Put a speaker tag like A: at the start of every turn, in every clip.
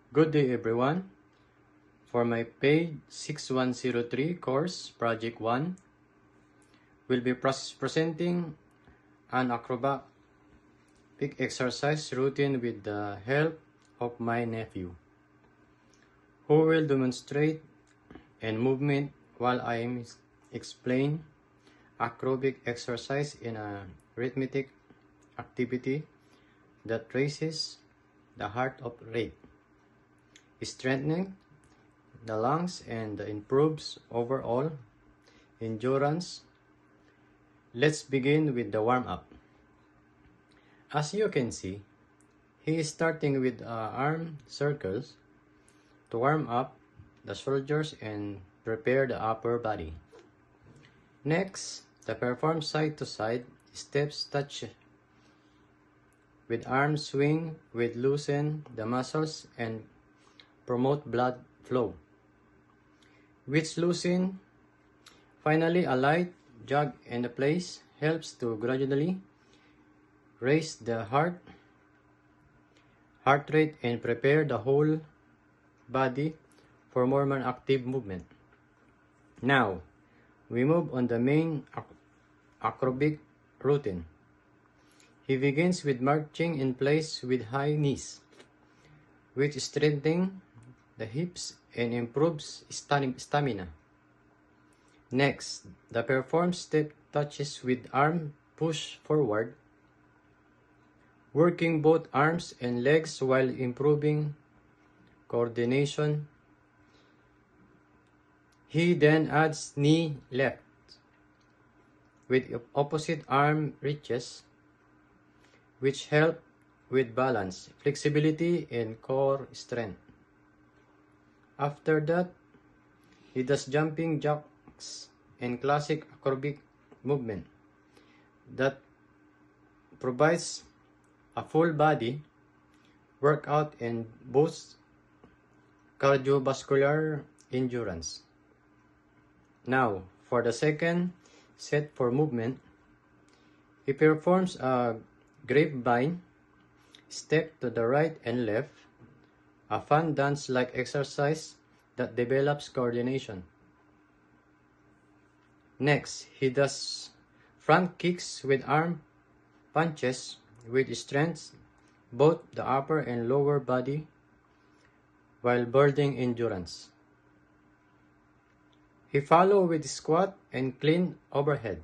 A: Good day everyone. For my page 6103 course project 1, we'll be presenting an acrobatic exercise routine with the help of my nephew, who will demonstrate and movement while I explain acrobatic exercise in a rhythmic activity that raises the heart rate, strengthening the lungs and improves overall endurance. Let's begin with the warm-up. As you can see, he is starting with arm circles to warm up the shoulders and prepare the upper body. Next, the perform side-to-side steps touch with arms swing with loosen the muscles and promote blood flow. Which loosen. Finally, a light jog in the place helps to gradually raise the heart rate and prepare the whole body for more active movement. Now, we move on the main acrobatic routine. He begins with marching in place with high knees, which strengthens the hips and improves stamina. Next, the perform step touches with arm push forward, working both arms and legs while improving coordination. He then adds knee left with opposite arm reaches, which help with balance, flexibility, and core strength. After that, he does jumping jacks and classic acrobatic movement that provides a full body workout and boosts cardiovascular endurance. Now, for the second set for movement, he performs a grapevine step to the right and left, a fun dance-like exercise that develops coordination. Next, he does front kicks with arm punches which strengthens both the upper and lower body while building endurance. He follows with squat and clean overhead,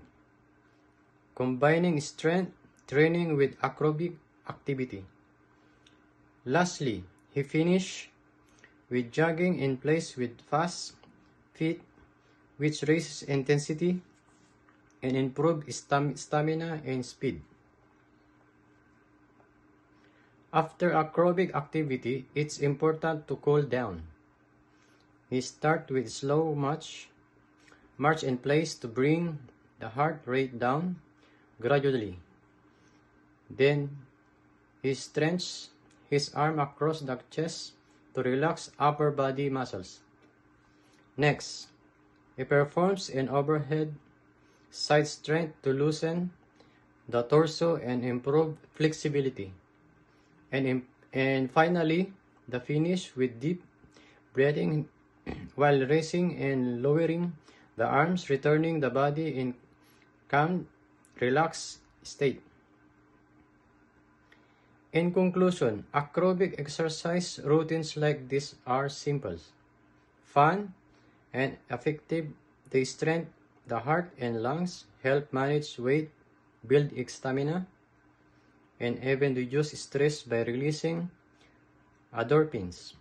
A: combining strength training with acrobatic activity. Lastly, he finishes with jogging in place with fast feet, which raises intensity and improves stamina and speed. After acrobatic activity, it's important to cool down. He starts with slow march in place to bring the heart rate down gradually. Then he stretches his arm across the chest to relax upper body muscles. Next, he performs an overhead side strength to loosen the torso and improve flexibility. And finally, the finish with deep breathing while raising and lowering the arms, returning the body in calm, relaxed state. In conclusion, acrobatic exercise routines like this are simple, fun, and effective. They strengthen the heart and lungs, help manage weight, build stamina, and even reduce stress by releasing endorphins.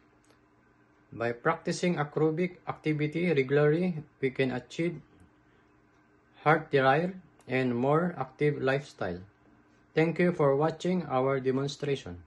A: By practicing acrobatic activity regularly, we can achieve healthier and more active lifestyle. Thank you for watching our demonstration.